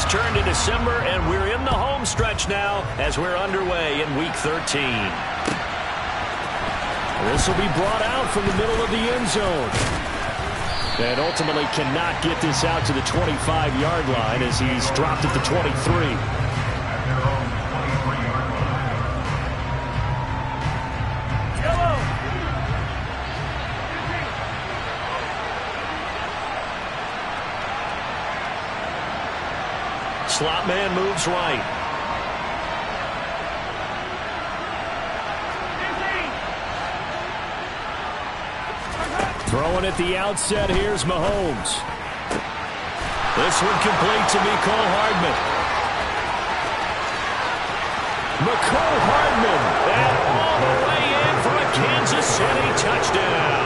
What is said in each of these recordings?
has turned to December, and we're in the home stretch now as we're underway in Week 13. This will be brought out from the middle of the end zone. And ultimately cannot get this out to the 25-yard line as he's dropped at the 23. Slot man moves right. Throwing at the outset, here's Mahomes. This one complete to Mecole Hardman. Mecole Hardman, and all the way in for a Kansas City touchdown.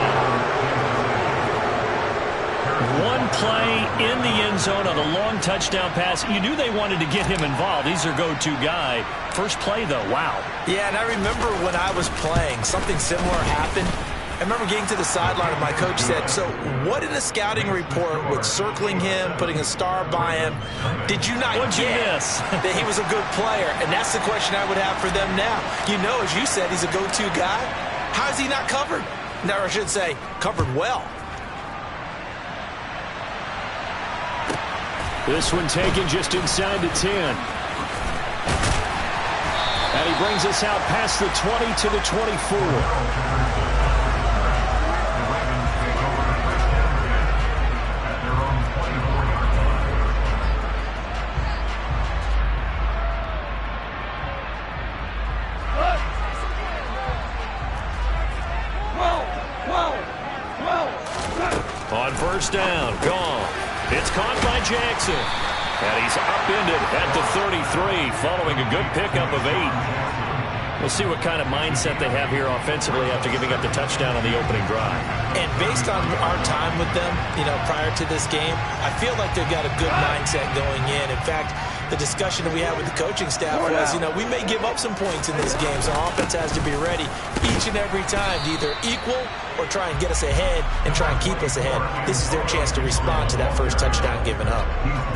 One play in the end zone on a long touchdown pass. You knew they wanted to get him involved. He's their go-to guy. First play, though, wow. Yeah, and I remember when I was playing, something similar happened. I remember getting to the sideline and my coach said, so what in the scouting report with circling him, putting a star by him, did you not get that he was a good player? And that's the question I would have for them now. You know, as you said, he's a go-to guy. How is he not covered? No, I should say, covered well. This one taken just inside the 10. And he brings us out past the 20 to the 24. On first down, gone. It's caught by Jackson. And he's upended at the 33 following a good pickup of 8. We'll see what kind of mindset they have here offensively after giving up the touchdown on the opening drive. And based on our time with them, prior to this game, I feel like they've got a good mindset going in. In fact, the discussion that we had with the coaching staff was, we may give up some points in this game, so our offense has to be ready each and every time to either equal or try and get us ahead and try and keep us ahead. This is their chance to respond to that first touchdown given up.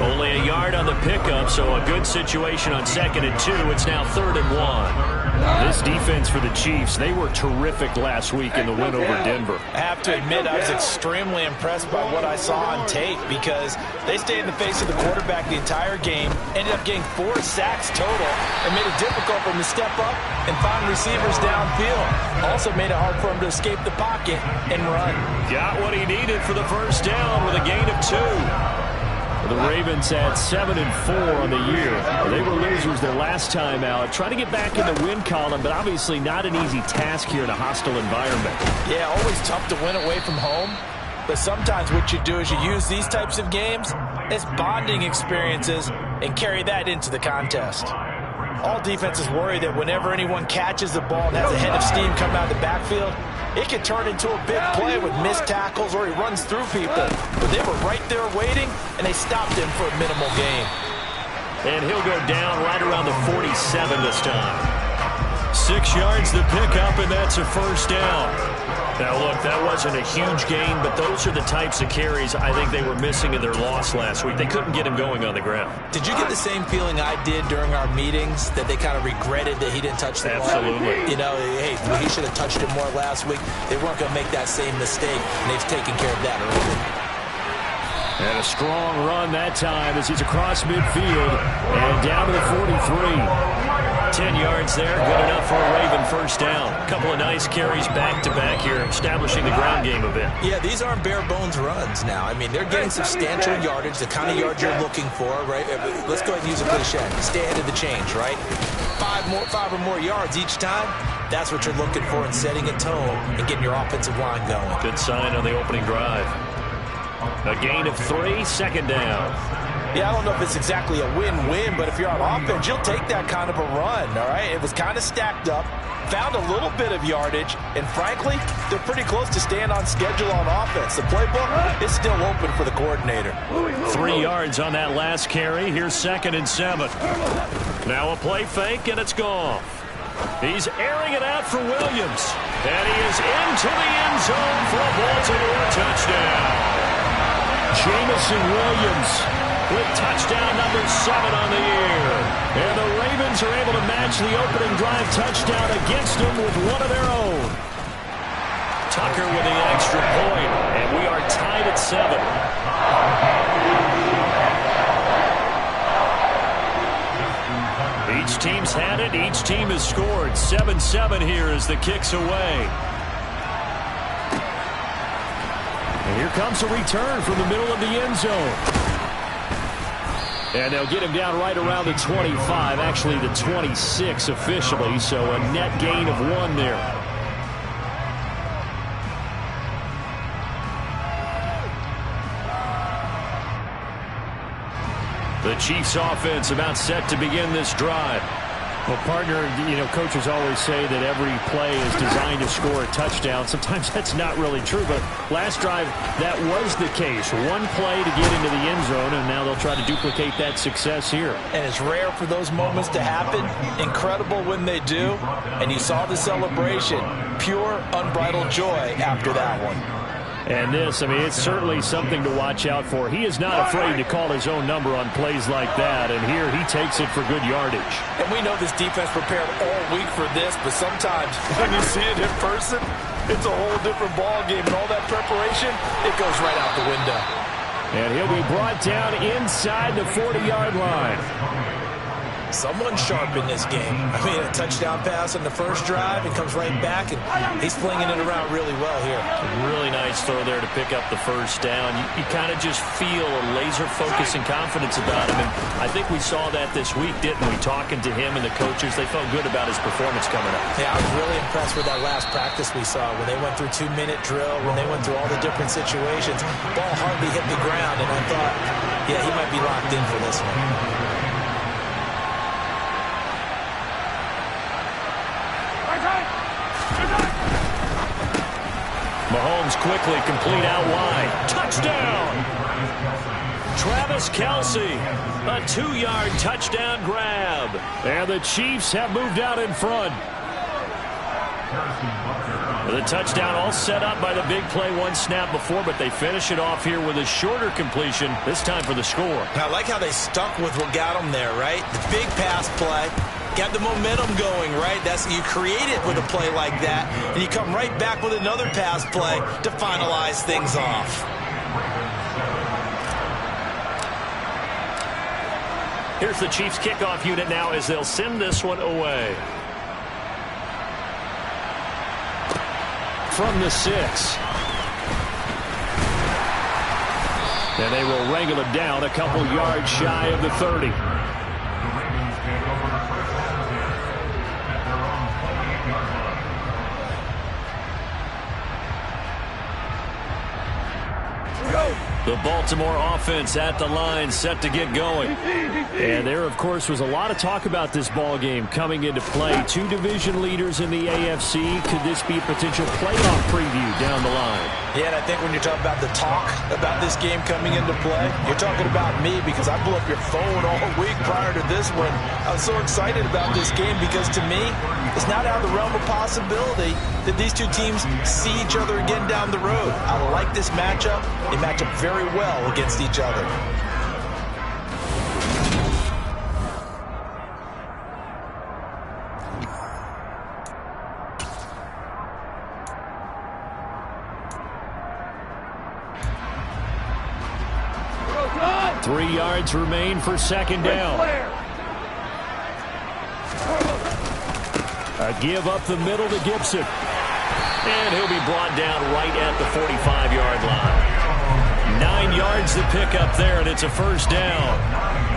Only a yard on the pickup, so a good situation on 2nd and 2. It's now 3rd and 1. This defense for the Chiefs, they were terrific last week in the win over Denver. I have to admit, I was extremely impressed by what I saw on tape because they stayed in the face of the quarterback the entire game, ended up getting 4 sacks total, and made it difficult for him to step up and find receivers downfield. Also made it hard for him to escape the pocket and run. Got what he needed for the first down with a gain of 2. The Ravens had 7 and 4 on the year. They were losers their last time out. Trying to get back in the win column, but obviously not an easy task here in a hostile environment. Yeah, always tough to win away from home. But sometimes what you do is you use these types of games as bonding experiences and carry that into the contest. All defenses worry that whenever anyone catches the ball and has a head of steam coming out of the backfield, it can turn into a big play with missed tackles or he runs through people. But they were right there waiting, and they stopped him for a minimal gain. And he'll go down right around the 47 this time. 6 yards to pick up, and that's a first down. Now, look, that wasn't a huge gain, but those are the types of carries I think they were missing in their loss last week. They couldn't get him going on the ground. Did you get the same feeling I did during our meetings, that they kind of regretted that he didn't touch the ball? Absolutely. Hey, he should have touched it more last week. They weren't going to make that same mistake, and they've taken care of that early. And a strong run that time as he's across midfield and down to the 43. 10 yards there, good enough for a Raven first down. A couple of nice carries back-to-back here, establishing the ground game a bit. Yeah, these aren't bare-bones runs now. I mean, they're getting substantial yardage, the kind of yards you're looking for, right? Let's go ahead and use a cliche. Stay ahead of the change, right? 5 or more yards each time. That's what you're looking for in setting a tone and getting your offensive line going. Good sign on the opening drive. A gain of 3, 2nd down. Yeah, I don't know if it's exactly a win-win, but if you're on offense, you'll take that kind of a run, all right? It was kind of stacked up, found a little bit of yardage, and frankly, they're pretty close to staying on schedule on offense. The playbook is still open for the coordinator. 3 yards on that last carry. Here's 2nd and 7. Now a play fake, and it's gone. He's airing it out for Williams, and he is into the end zone for a Baltimore touchdown. Jamison Williams with touchdown number 7 on the year. And the Ravens are able to match the opening drive touchdown against them with one of their own. Tucker with the extra point, and we are tied at 7. Each team's had it. Each team has scored. 7-7 here as the kick's away. And here comes a return from the middle of the end zone. And they'll get him down right around the 25, actually the 26 officially, so a net gain of 1 there. The Chiefs offense about set to begin this drive. Well, partner, coaches always say that every play is designed to score a touchdown. Sometimes that's not really true, but last drive, that was the case. One play to get into the end zone, and now they'll try to duplicate that success here. And it's rare for those moments to happen. Incredible when they do. And you saw the celebration. Pure, unbridled joy after that one. And this, it's certainly something to watch out for. He is not afraid to call his own number on plays like that, and here he takes it for good yardage. And we know this defense prepared all week for this, but sometimes when you see it in person, it's a whole different ball game, and all that preparation, it goes right out the window. And he'll be brought down inside the 40-yard line. Someone sharp in this game. A touchdown pass on the first drive. It comes right back, and he's flinging it around really well here. A really nice throw there to pick up the first down. You kind of just feel a laser focus and confidence about him, and I think we saw that this week, didn't we? Talking to him and the coaches, they felt good about his performance coming up. Yeah, I was really impressed with that last practice we saw when they went through 2-minute drill, when they went through all the different situations. Ball hardly hit the ground, and I thought, yeah, he might be locked in for this one. Mahomes quickly complete out wide. Touchdown! Travis Kelce, a 2-yard touchdown grab. And the Chiefs have moved out in front. The touchdown all set up by the big play 1 snap before, but they finish it off here with a shorter completion, this time for the score. I like how they stuck with what got them there, right? The big pass play. Got the momentum going, right? You create it with a play like that, and you come right back with another pass play to finalize things off. Here's the Chiefs kickoff unit now as they'll send this one away. From the 6. And they will wrangle it down a couple yards shy of the 30. The Baltimore offense at the line, set to get going. And there, of course, was a lot of talk about this ball game coming into play. 2 division leaders in the AFC. Could this be a potential playoff preview down the line? Yeah, and I think when you're talking about the talk about this game coming into play, you're talking about me because I blew up your phone all week prior to this one. I was so excited about this game because, to me, it's not out of the realm of possibility that these two teams see each other again down the road. I like this matchup. They match up very well against each other. Three yards remain for second down. A give up the middle to Gibson. And he'll be brought down right at the 45-yard line. 9 yards to pick up there, and it's a first down.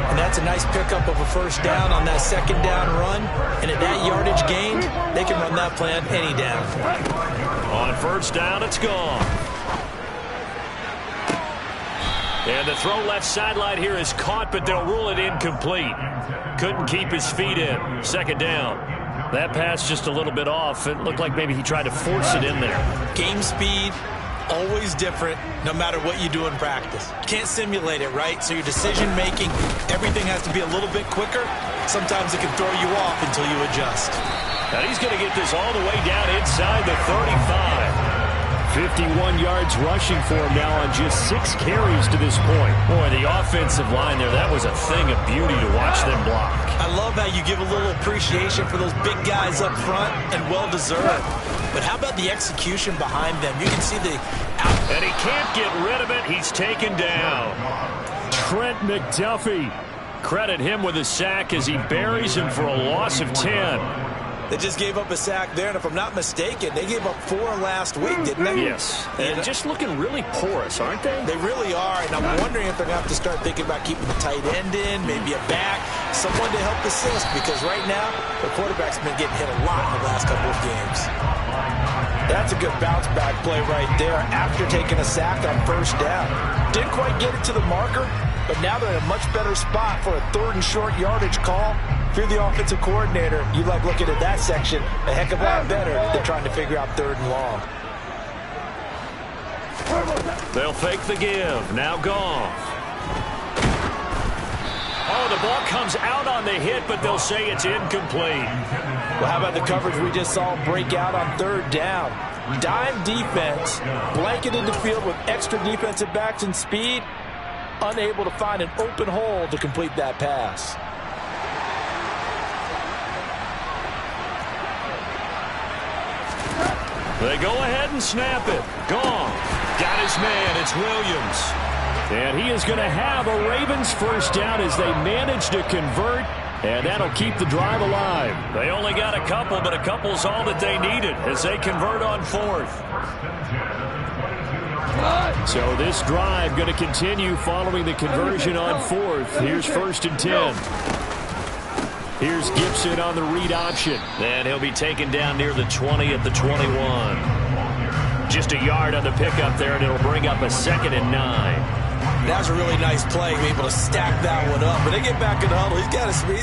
And that's a nice pickup of a first down on that second down run. And at that yardage gain, they can run that play on any down. On first down, it's gone. And the throw left sideline here is caught, but they'll rule it incomplete. Couldn't keep his feet in. Second down. That pass just a little bit off. It looked like maybe he tried to force it in there. Game speed, always different, no matter what you do in practice. You can't simulate it, right? So your decision-making, everything has to be a little bit quicker. Sometimes it can throw you off until you adjust. And he's going to get this all the way down inside the 35. 51 yards rushing for him now on just 6 carries to this point. Boy, the offensive line there, that was a thing of beauty to watch them block. I love how you give a little appreciation for those big guys up front, and well-deserved. But how about the execution behind them? You can see the and he can't get rid of it. He's taken down. Trent McDuffie. Credit him with a sack as he buries him for a loss of 10. They just gave up a sack there, and if I'm not mistaken, they gave up 4 last week, didn't they? Yes. And just looking really porous, aren't they? They really are, and I'm wondering if they're going to have to start thinking about keeping the tight end in, maybe a back, someone to help assist, because right now, the quarterback's been getting hit a lot in the last couple of games. That's a good bounce back play right there after taking a sack on first down. Didn't quite get it to the marker, but now they're in a much better spot for a 3rd and short yardage call. If you're the offensive coordinator, you like looking at that section a heck of a lot better than trying to figure out 3rd and long. They'll fake the give. Now Goff. Oh, the ball comes out on the hit, but they'll say it's incomplete. Well, how about the coverage we just saw break out on 3rd down? Dime defense, blanketed the field with extra defensive backs and speed, unable to find an open hole to complete that pass. They go ahead and snap it. Gone. Got his man. It's Williams. And he is going to have a Ravens first down as they manage to convert, and that'll keep the drive alive. They only got a couple, but a couple's all that they needed as they convert on 4th. So this drive going to continue following the conversion on 4th. Here's 1st and 10. Here's Gibson on the read option. And he'll be taken down near the 20 at the 21. Just a yard on the pickup there, and it'll bring up a 2nd and 9. That was a really nice play, able to stack that one up. But they get back in the huddle. He's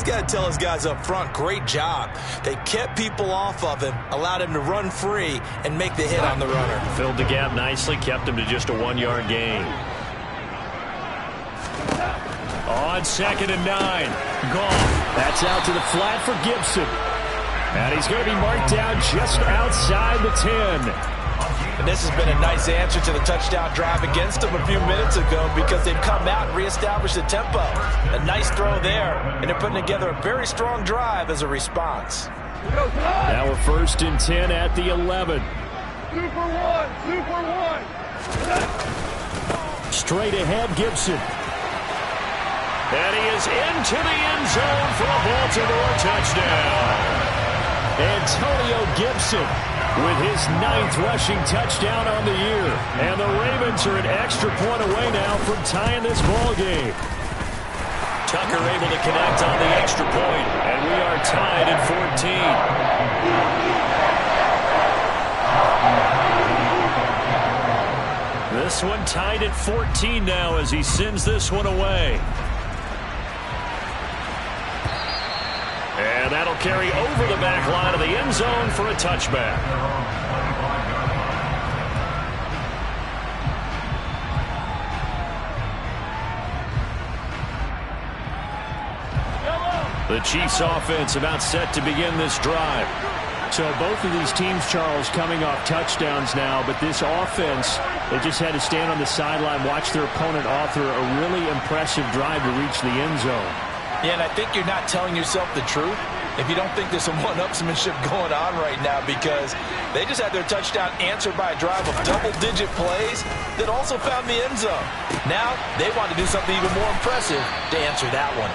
got to tell his guys up front, great job. They kept people off of him, allowed him to run free, and make the hit on the runner. Filled the gap nicely, kept him to just a 1-yard gain. On 2nd and 9. Goff. That's out to the flat for Gibson. And he's going to be marked down just outside the 10. And this has been a nice answer to the touchdown drive against them a few minutes ago because they've come out and reestablished the tempo. A nice throw there, and they're putting together a very strong drive as a response. Now we're 1st and 10 at the 11. Super one. Straight ahead, Gibson. And he is into the end zone for a Baltimore touchdown. Antonio Gibson with his 9th rushing touchdown on the year. And the Ravens are an extra point away now from tying this ball game. Tucker able to connect on the extra point, and we are tied at 14. This one tied at 14 now as he sends this one away. And that'll carry over the back line of the end zone for a touchback. The Chiefs offense about set to begin this drive. So both of these teams, Charles, coming off touchdowns now, but this offense, they just had to stand on the sideline, watch their opponent author a really impressive drive to reach the end zone. Yeah, and I think you're not telling yourself the truth if you don't think there's some one-upsmanship going on right now because they just had their touchdown answered by a drive of double-digit plays that also found the end zone. Now they want to do something even more impressive to answer that one.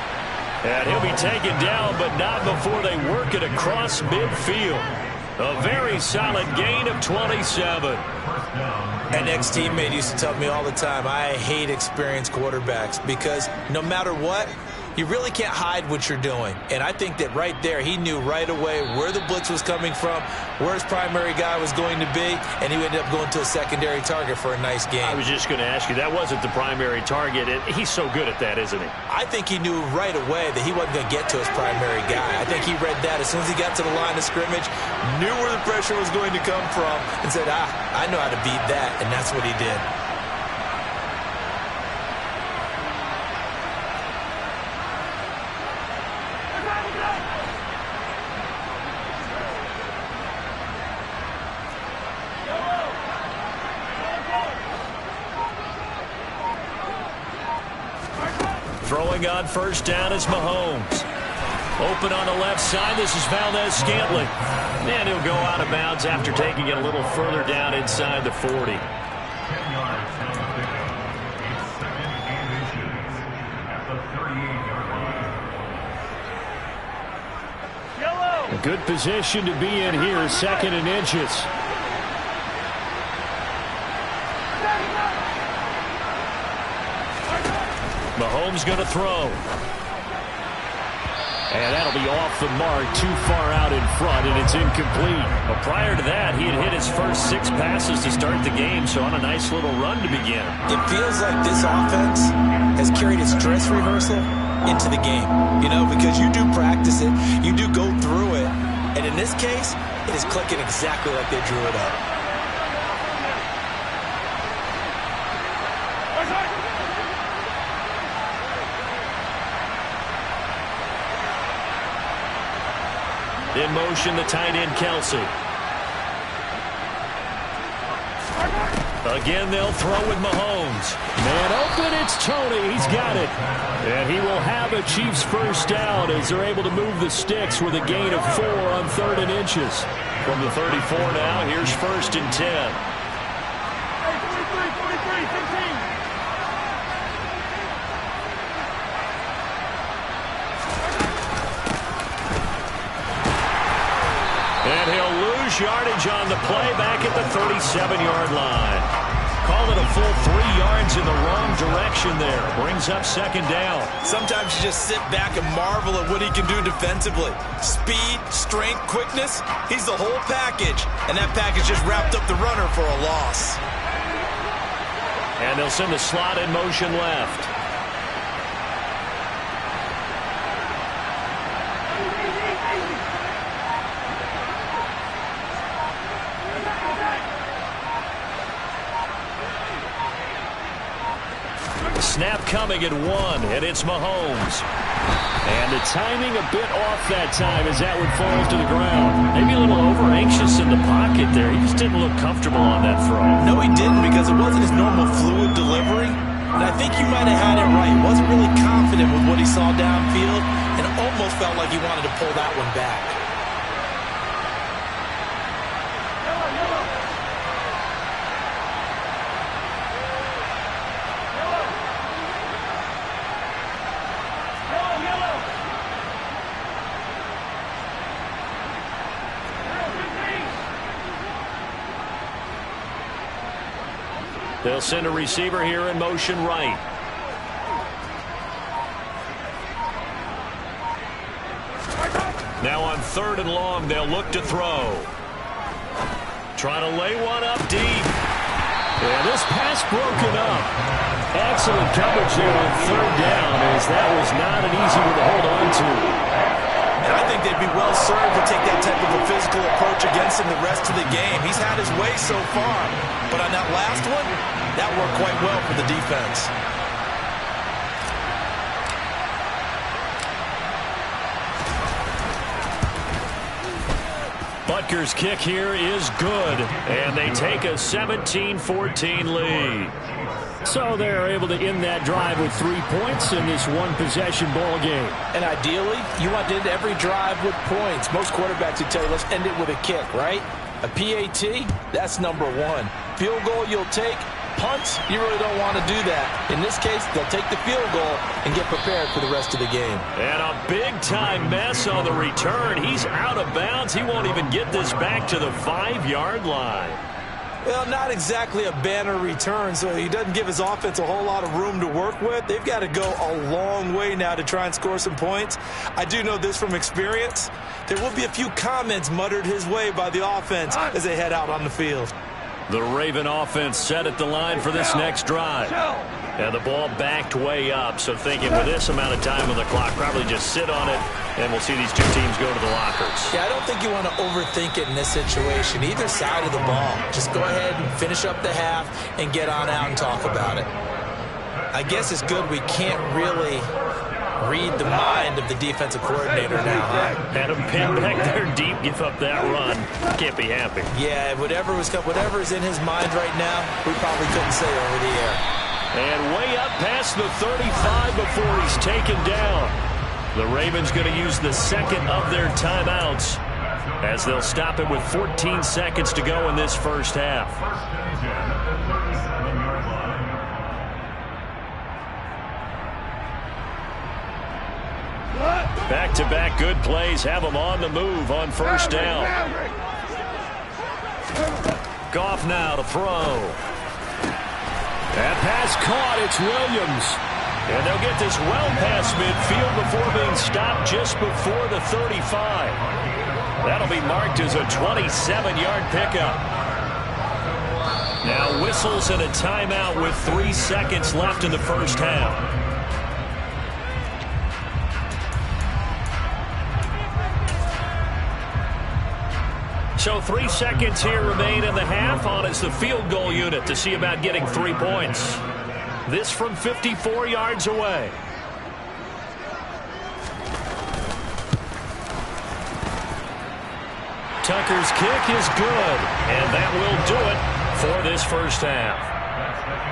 And he'll be taken down, but not before they work it across midfield. A very solid gain of 27. An ex-teammate used to tell me all the time, I hate experienced quarterbacks because no matter what, you really can't hide what you're doing. And I think that right there, he knew right away where the blitz was coming from, where his primary guy was going to be, and he ended up going to a secondary target for a nice game. I was just going to ask you, that wasn't the primary target. He's so good at that, isn't he? I think he knew right away that he wasn't going to get to his primary guy. I think he read that as soon as he got to the line of scrimmage, knew where the pressure was going to come from, and said, I know how to beat that, and that's what he did. Throwing on first down is Mahomes. Open on the left side. This is Valdez-Scantling. And he'll go out of bounds after taking it a little further down inside the 40. A good position to be in here, second and inches. Mahomes going to throw. And that'll be off the mark, too far out in front, and it's incomplete. Well, prior to that, he had hit his first 6 passes to start the game, so on a nice little run to begin. It feels like this offense has carried its dress rehearsal into the game. You know, because you do practice it, you do go through it, and in this case, it is clicking exactly like they drew it up. In motion, the tight end, Kelsey. Again, they'll throw with Mahomes. Man open, it's Tony. He's got it. And he will have a Chiefs first down as they're able to move the sticks with a gain of 4 on 3rd and inches. From the 34 now, here's 1st and 10. And he'll lose yardage on the play back at the 37-yard line. Call it a full 3 yards in the wrong direction there. Brings up 2nd down. Sometimes you just sit back and marvel at what he can do defensively. Speed, strength, quickness. He's the whole package. And that package just wrapped up the runner for a loss. And they'll send the slot in motion left. Snap coming at 1, and it's Mahomes. And the timing a bit off that time as that one falls to the ground. Maybe a little over-anxious in the pocket there. He just didn't look comfortable on that throw. No, he didn't, because it wasn't his normal fluid delivery. And I think you might have had it right. He wasn't really confident with what he saw downfield, and almost felt like he wanted to pull that one back. They'll send a receiver here in motion right. Now on 3rd and long, they'll look to throw. Trying to lay one up deep. And this pass broken up. Excellent coverage there on 3rd down, as that was not an easy one to hold on to. And I think they'd be well served to take that type of a physical approach against him the rest of the game. He's had his way so far. But on that last one, that worked quite well for the defense. Butker's kick here is good. And they take a 17-14 lead. So they're able to end that drive with 3 points in this one-possession ball game. And ideally, you want to end every drive with points. Most quarterbacks would tell you, let's end it with a kick, right? A PAT, that's number 1. Field goal you'll take. Punts, you really don't want to do that. In this case, they'll take the field goal and get prepared for the rest of the game. And a big-time mess on the return. He's out of bounds. He won't even get this back to the 5-yard line. Well, not exactly a banner return, so he doesn't give his offense a whole lot of room to work with. They've got to go a long way now to try and score some points. I do know this from experience. There will be a few comments muttered his way by the offense as they head out on the field. The Raven offense set at the line for this next drive. And the ball backed way up, so thinking with this amount of time on the clock, probably just sit on it, and we'll see these two teams go to the lockers. Yeah, I don't think you want to overthink it in this situation, either side of the ball. Just go ahead and finish up the half and get on out and talk about it. I guess it's good we can't really read the mind of the defensive coordinator now, huh? Had him pinned back there deep, give up that run. Can't be happy. Yeah, whatever is in his mind right now, we probably couldn't say over the air. And way up past the 35 before he's taken down. The Ravens going to use the second of their timeouts as they'll stop it with 14 seconds to go in this first half. Back-to-back good plays have them on the move on first down. Goff now to throw. That pass caught. It's Williams. And they'll get this well past midfield before being stopped just before the 35. That'll be marked as a 27-yard pickup. Now whistles and a timeout with 3 seconds left in the first half. So 3 seconds here remain in the half. On is the field goal unit to see about getting 3 points. This from 54 yards away. Tucker's kick is good, and that will do it for this first half.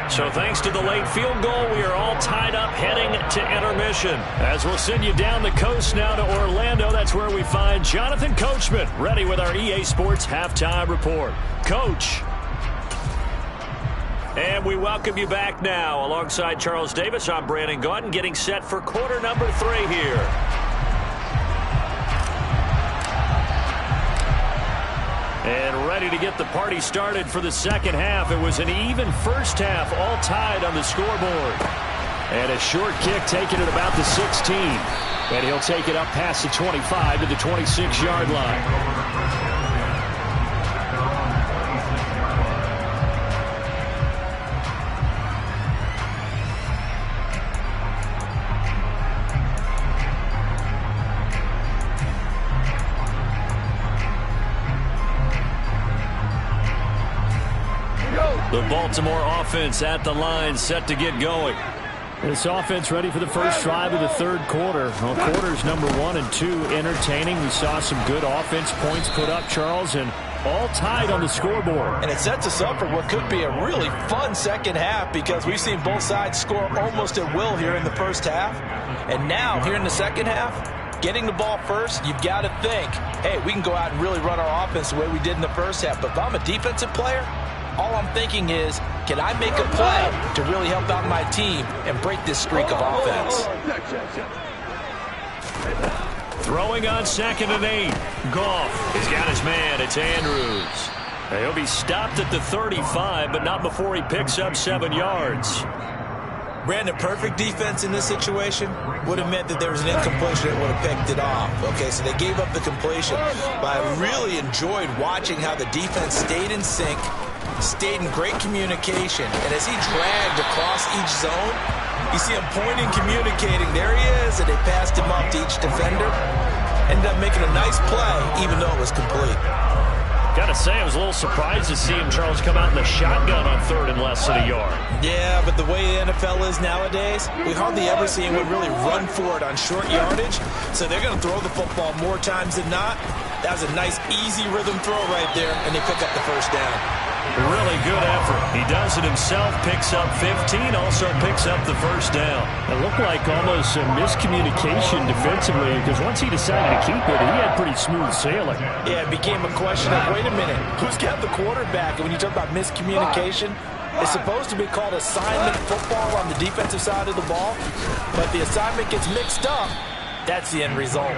So thanks to the late field goal, we are all tied up heading to intermission. As we'll send you down the coast now to Orlando, that's where we find Jonathan Coachman ready with our EA Sports Halftime Report. Coach. And we welcome you back now. Alongside Charles Davis, I'm Brandon Gaudin, getting set for quarter number 3 here. And ready to get the party started for the second half. It was an even first half, all tied on the scoreboard. And a short kick taken at about the 16. And he'll take it up past the 25 to the 26-yard line. The Baltimore offense at the line, set to get going. This offense ready for the first drive of the third quarter. Well, quarters number 1 and 2 entertaining. We saw some good offense points put up, Charles, and all tied on the scoreboard. And it sets us up for what could be a really fun second half because we've seen both sides score almost at will here in the first half. And now, here in the second half, getting the ball first, you've got to think, hey, we can go out and really run our offense the way we did in the first half. But if I'm a defensive player, all I'm thinking is, can I make a play to really help out my team and break this streak of offense? Throwing on 2nd and 8. Goff has got his man. It's Andrews. He'll be stopped at the 35, but not before he picks up 7 yards. Brandon, perfect defense in this situation would have meant that there was an incompletion that would have picked it off. Okay, so they gave up the completion. But I really enjoyed watching how the defense stayed in sync, stayed in great communication, and as he dragged across each zone, you see him pointing, communicating. There he is, and they passed him off to each defender. Ended up making a nice play, even though it was complete. Got to say, I was a little surprised to see him, Charles, come out in the shotgun on 3rd and less than a yard. Yeah, but the way the NFL is nowadays, we hardly ever see anyone really run for it on short yardage. So they're going to throw the football more times than not. That was a nice, easy rhythm throw right there, and they pick up the first down. Really good effort. He does it himself, picks up 15, also picks up the first down. It looked like almost a miscommunication defensively because once he decided to keep it, he had pretty smooth sailing. Yeah, it became a question of, wait a minute, who's got the quarterback? And when you talk about miscommunication, it's supposed to be called assignment football on the defensive side of the ball, but the assignment gets mixed up. That's the end result.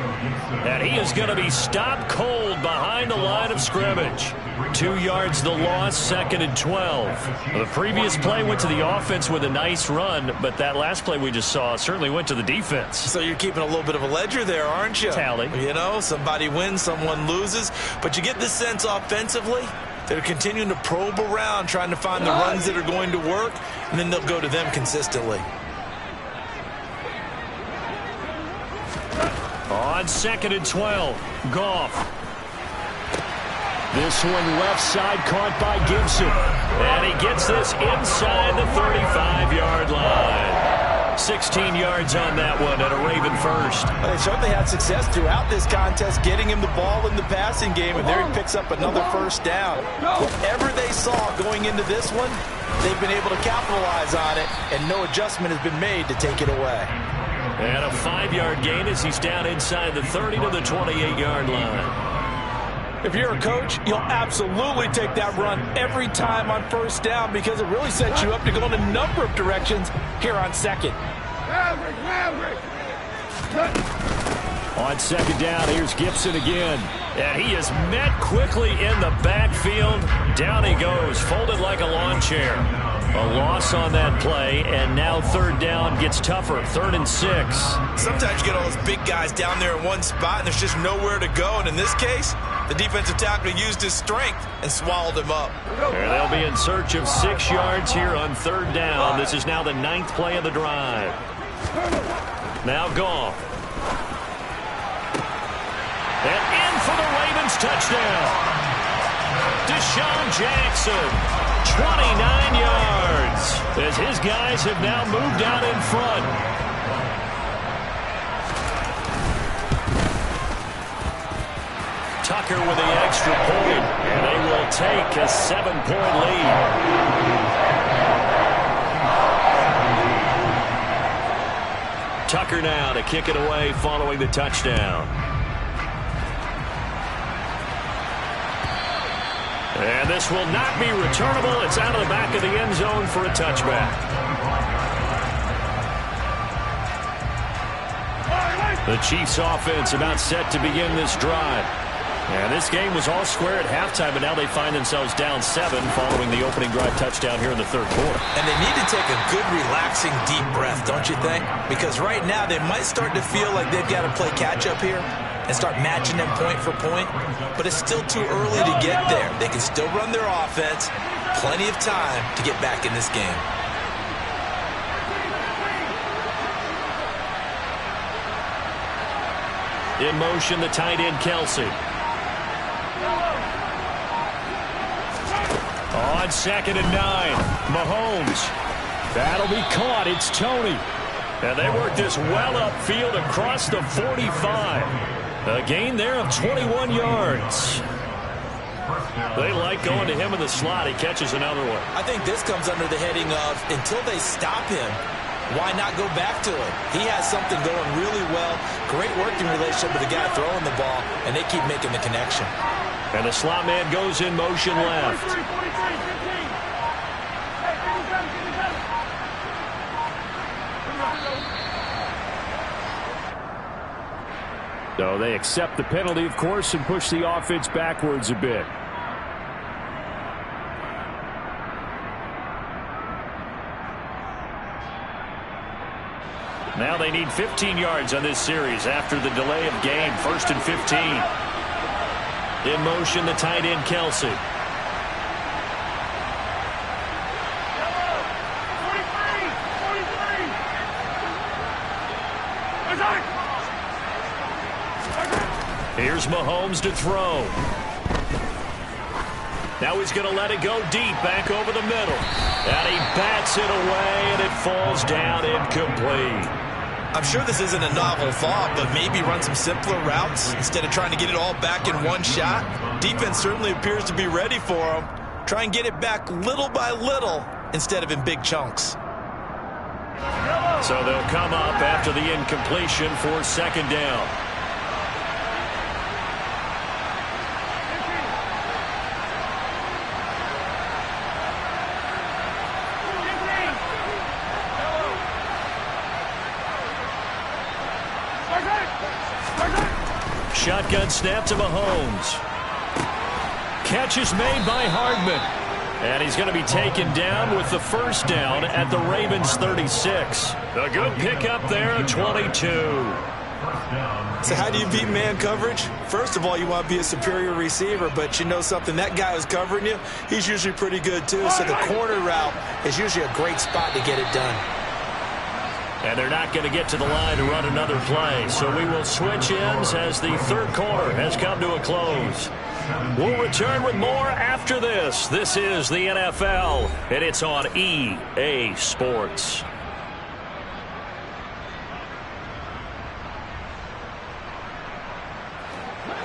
And he is going to be stopped cold behind the line of scrimmage. 2 yards the loss, 2nd and 12. The previous play went to the offense with a nice run, but that last play we just saw certainly went to the defense. So you're keeping a little bit of a ledger there, aren't you? Tally. You know, somebody wins, someone loses. But you get this sense offensively, they're continuing to probe around, trying to find the runs that are going to work, and then they'll go to them consistently. On 2nd and 12, Goff. This one left side caught by Gibson. And he gets this inside the 35-yard line. 16 yards on that one and a Raven first. Well, they certainly had success throughout this contest getting him the ball in the passing game, and there he picks up another first down. Whatever they saw going into this one, they've been able to capitalize on it, and no adjustment has been made to take it away. And a 5-yard gain as he's down inside the 30 to the 28-yard line. If you're a coach, you'll absolutely take that run every time on first down because it really sets you up to go in a number of directions here on second. On second down, here's Gibson again. And he is met quickly in the backfield. Down he goes, folded like a lawn chair. A loss on that play, and now third down gets tougher. 3rd and 6. Sometimes you get all those big guys down there in one spot, and there's just nowhere to go. And in this case, the defensive tackle used his strength and swallowed him up. And they'll be in search of 6 yards here on third down. This is now the 9th play of the drive. Now Goff. And in for the Ravens touchdown. Deshaun Jackson, 29 yards, as his guys have now moved out in front. Tucker with the extra point, and they will take a 7-point lead. Tucker now to kick it away following the touchdown. And this will not be returnable. It's out of the back of the end zone for a touchback. The Chiefs offense about set to begin this drive. And this game was all square at halftime, but now they find themselves down 7 following the opening drive touchdown here in the 3rd quarter. And they need to take a good, relaxing, deep breath, don't you think? Because right now they might start to feel like they've got to play catch-up here and start matching them point for point. But it's still too early to get there. They can still run their offense. Plenty of time to get back in this game. In motion, the tight end, Kelsey. On 2nd and 9, Mahomes. That'll be caught. It's Tony. And they work this well upfield across the 45. A gain there of 21 yards. They like going to him in the slot. He catches another one. I think this comes under the heading of until they stop him, why not go back to it? He has something going really well. Great working relationship with the guy throwing the ball, and they keep making the connection. And the slot man goes in motion left. So they accept the penalty, of course, and push the offense backwards a bit. Now they need 15 yards on this series after the delay of game. 1st and 15. In motion, the tight end, Kelsey. Here's Mahomes to throw. Now he's going to let it go deep, back over the middle. And he bats it away, and it falls down incomplete. I'm sure this isn't a novel thought, but maybe run some simpler routes instead of trying to get it all back in one shot. Defense certainly appears to be ready for him. Try and get it back little by little instead of in big chunks. So they'll come up after the incompletion for 2nd down. Shotgun snap to Mahomes. Catch is made by Hardman. And he's going to be taken down with the first down at the Ravens 36. A good pickup there at 22. So how do you beat man coverage? First of all, you want to be a superior receiver, but you know something, that guy who's covering you, he's usually pretty good too. So the corner route is usually a great spot to get it done. And they're not going to get to the line to run another play. So we will switch ends as the 3rd quarter has come to a close. We'll return with more after this. This is the NFL, and it's on EA Sports.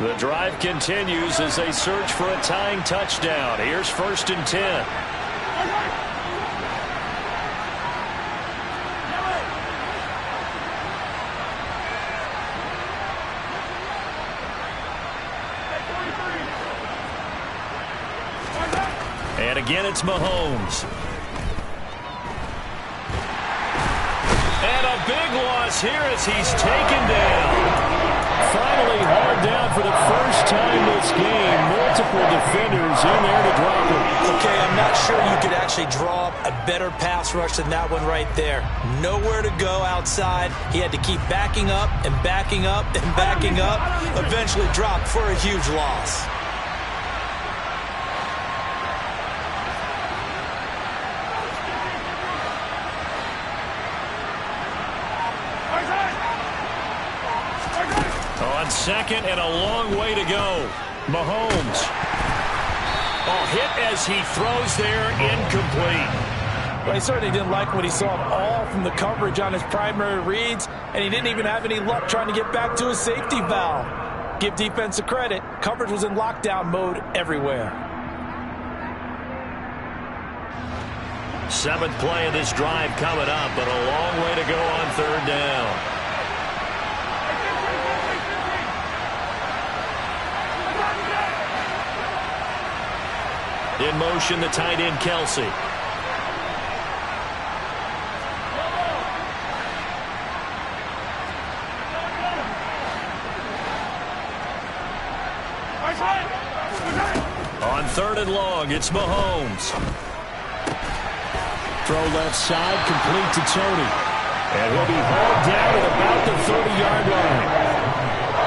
The drive continues as they search for a tying touchdown. Here's 1st and 10. And again, it's Mahomes. And a big loss here as he's taken down. Finally hauled down for the first time this game. Multiple defenders in there to drop him. Okay, I'm not sure you could actually draw up a better pass rush than that one right there. Nowhere to go outside. He had to keep backing up and backing up and backing up. Eventually dropped for a huge loss. On 2nd and a long way to go. Mahomes. Oh, hit as he throws there, incomplete. Well, he certainly didn't like what he saw all from the coverage on his primary reads, and he didn't even have any luck trying to get back to his safety valve. Give defense a credit. Coverage was in lockdown mode everywhere. 7th play of this drive coming up, but a long way to go on 3rd down. In motion, the tight end, Kelsey. On 3rd and long, it's Mahomes. Throw left side, complete to Tony. And he'll be hauled down at about the 30-yard line.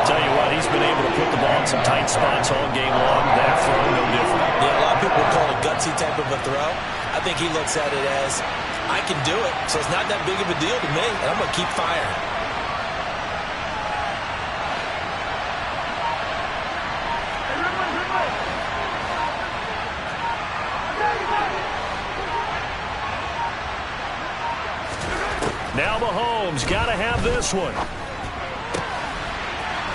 Tell you what, he's been able to put the ball in some tight spots all game long. That throw, no different. Yeah, a lot of people call it gutsy type of a throw. I think he looks at it as, I can do it, so it's not that big of a deal to me, and I'm going to keep firing. Now Mahomes got to have this one.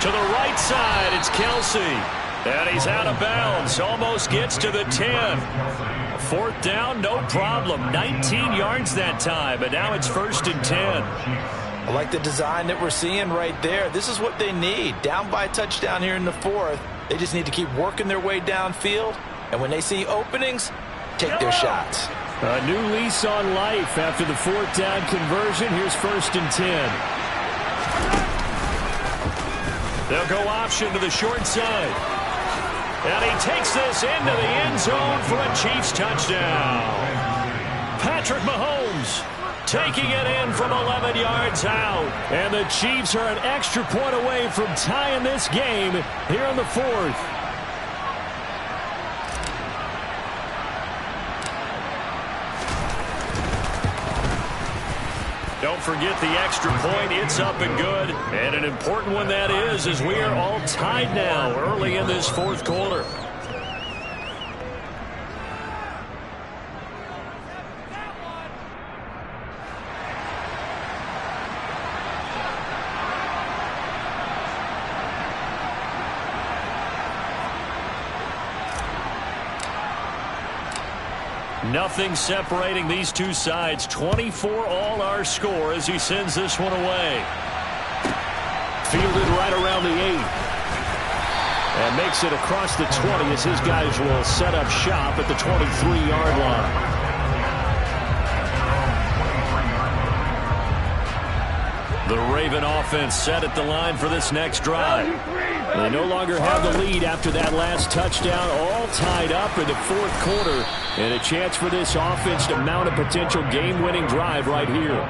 To the right side, it's Kelsey. And he's out of bounds. Almost gets to the 10. 4th down, no problem. 19 yards that time, but now it's 1st and 10. I like the design that we're seeing right there. This is what they need. Down by a touchdown here in the 4th. They just need to keep working their way downfield. And when they see openings, take their shots. A new lease on life after the 4th down conversion. Here's 1st and 10. They'll go option to the short side. And he takes this into the end zone for a Chiefs touchdown. Patrick Mahomes taking it in from 11 yards out. And the Chiefs are an extra point away from tying this game here in the 4th. Don't forget the extra point. It's up and good. And an important one that is, as we are all tied now early in this 4th quarter. Nothing separating these two sides. 24 all our score as he sends this one away. Fielded right around the 8. And makes it across the 20 as his guys will set up shop at the 23-yard line. The Raven offense set at the line for this next drive. They no longer have the lead after that last touchdown, all tied up in the 4th quarter. And a chance for this offense to mount a potential game-winning drive right here.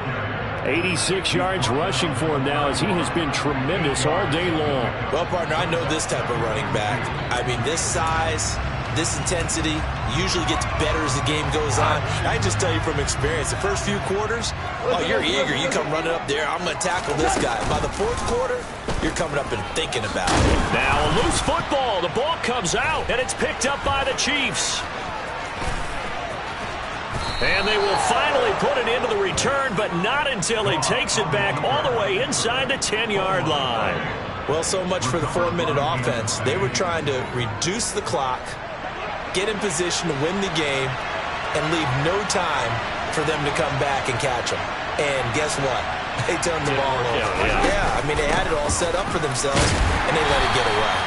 86 yards rushing for him now as he has been tremendous all day long. Well, partner, I know this type of running back. I mean, this size, this intensity usually gets better as the game goes on. I just tell you from experience, the first few quarters, oh, you're eager. You come running up there, I'm going to tackle this guy. By the 4th quarter, you're coming up and thinking about it. Now a loose football. The ball comes out, and it's picked up by the Chiefs. And they will finally put it into the return, but not until he takes it back all the way inside the 10-yard line. Well, so much for the 4-minute offense. They were trying to reduce the clock, get in position to win the game, and leave no time for them to come back and catch them. And guess what? They turned the ball over. Yeah, I mean, they had it all set up for themselves, and they let it get away.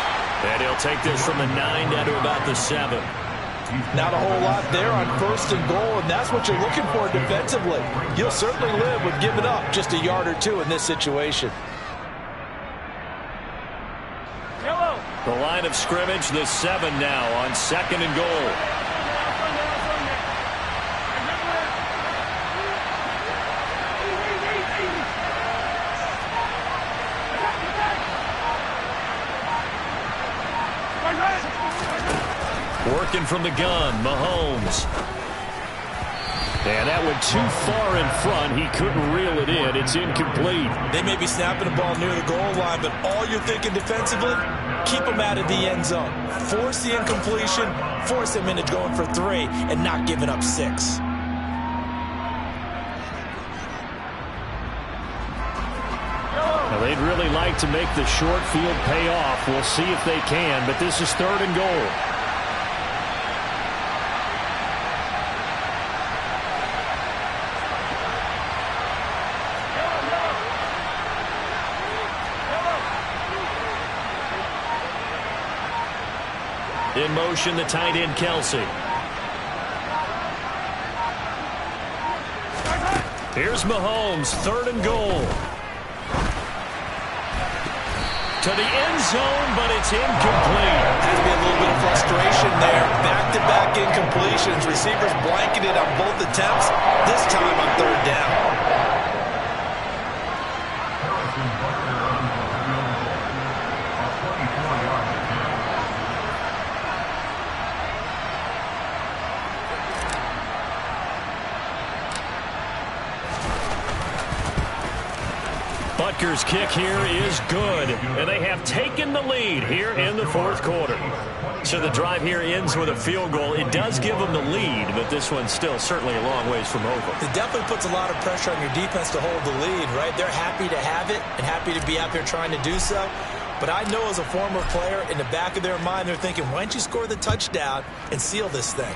And he'll take this from the 9 down to about the 7. Not a whole lot there on 1st and goal, and that's what you're looking for defensively. You'll certainly live with giving up just a yard or two in this situation. The line of scrimmage, the 7 now on 2nd and goal. Working from the gun, Mahomes. And that went too far in front. He couldn't reel it in. It's incomplete. They may be snapping the ball near the goal line, but all you're thinking defensively, keep them out of the end zone. Force the incompletion, force them into going for 3, and not giving up 6. Now, they'd really like to make the short field pay off. We'll see if they can, but this is 3rd and goal. In motion, the tight end, Kelsey. Here's Mahomes, 3rd and goal. To the end zone, but it's incomplete. Has to be a little bit of frustration there. Back-to-back incompletions. Receivers blanketed on both attempts. This time on 3rd down. Butker's kick here is good, and they have taken the lead here in the 4th quarter. So the drive here ends with a field goal. It does give them the lead, but this one's still certainly a long ways from over. It definitely puts a lot of pressure on your defense to hold the lead, right? They're happy to have it and happy to be out there trying to do so. But I know as a former player, in the back of their mind, they're thinking, why don't you score the touchdown and seal this thing?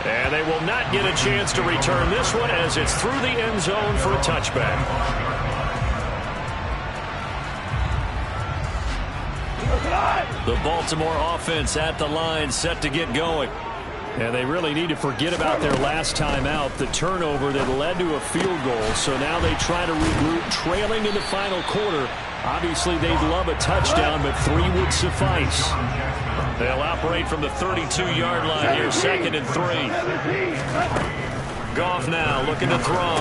And they will not get a chance to return this one as it's through the end zone for a touchback. The Baltimore offense at the line, set to get going. And they really need to forget about their last time out, the turnover that led to a field goal. So now they try to regroup, trailing in the final quarter. Obviously, they'd love a touchdown, but 3 would suffice. They'll operate from the 32-yard line here, 2nd and 3. Goff now looking to throw.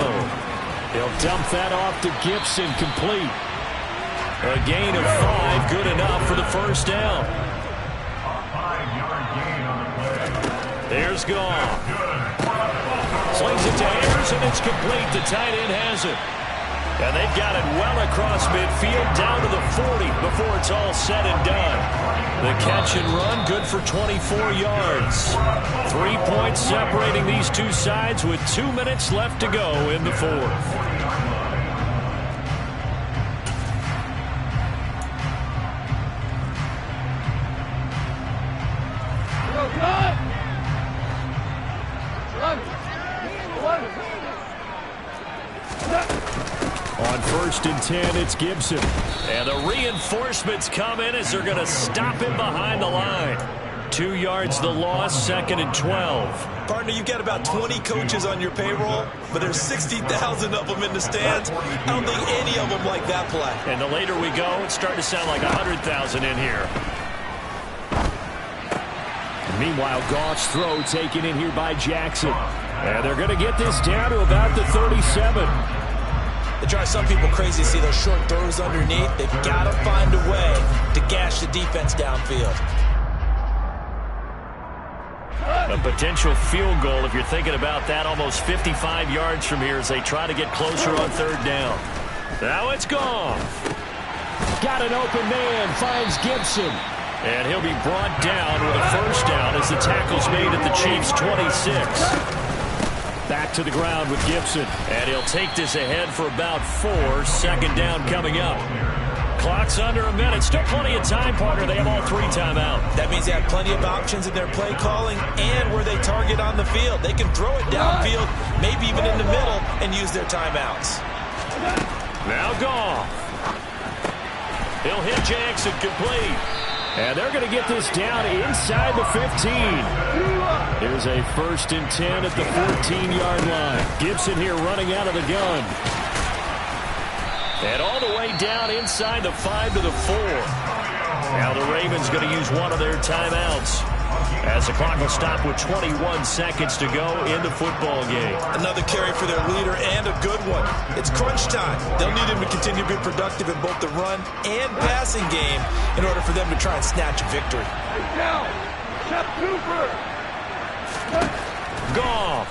He'll dump that off to Gibson, complete. A gain of 5, good enough for the 1st down. There's Goff. Slings it to Ayers, and it's complete. The tight end has it. And they've got it well across midfield, down to the 40 before it's all said and done. The catch and run, good for 24 yards. 3 points separating these two sides with 2 minutes left to go in the 4th. On 1st and 10, it's Gibson. And the reinforcements come in as they're going to stop him behind the line. 2 yards the loss, 2nd and 12. Partner, you've got about 20 coaches on your payroll, but there's 60,000 of them in the stands. I don't think any of them like that play. And the later we go, it's starting to sound like 100,000 in here. Meanwhile, Goff's throw taken in here by Jackson. And they're going to get this down to about the 37. It drives some people crazy to see those short throws underneath. They've got to find a way to gash the defense downfield. A potential field goal, if you're thinking about that, almost 55 yards from here as they try to get closer on 3rd down. Now it's gone. Got an open man, finds Gibson. And he'll be brought down with a 1st down as the tackle's made at the Chiefs' 26. Back to the ground with Gibson. And he'll take this ahead for about 4. Second down coming up. Clock's under a minute. Still plenty of time, partner. They have all 3 timeout. That means they have plenty of options in their play calling and where they target on the field. They can throw it downfield, maybe even in the middle, and use their timeouts. Now Goff. He'll hit Jackson complete. And they're going to get this down inside the 15. Here's a 1st and 10 at the 14-yard line. Gibson here running out of the gun. And all the way down inside the 5 to the 4. Now the Ravens going to use one of their timeouts as the clock will stop with 21 seconds to go in the football game. Another carry for their leader and a good one. It's crunch time. They'll need him to continue to be productive in both the run and passing game in order for them to try and snatch a victory. Down. Shep Cooper. Goff.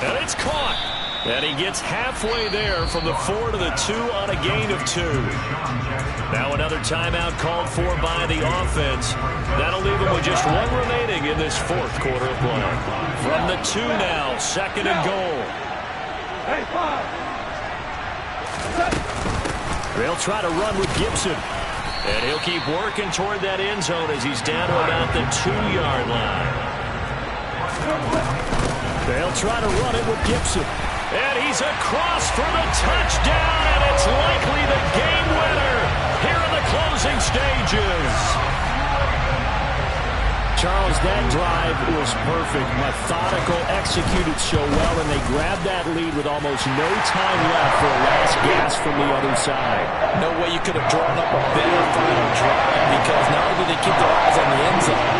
And it's caught. And he gets halfway there from the 4 to the 2 on a gain of 2. Now another timeout called for by the offense. That'll leave them with just 1 remaining in this 4th quarter of play. From the 2 now, 2nd and goal. Hey, 5. They'll try to run with Gibson. And he'll keep working toward that end zone as he's down to about the 2-yard line. They'll try to run it with Gibson. And he's across for the touchdown, and it's likely the game winner here in the closing stages. Charles, that drive was perfect. Methodical, executed so well, and they grabbed that lead with almost no time left for a last gasp from the other side. No way you could have drawn up a better final drive, because not only did they keep their eyes on the end zone,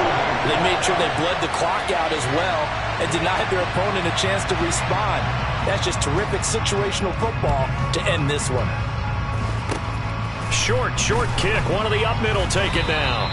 they made sure they bled the clock out as well and denied their opponent a chance to respond. That's just terrific situational football to end this one. Short kick. One of the up middle take it now.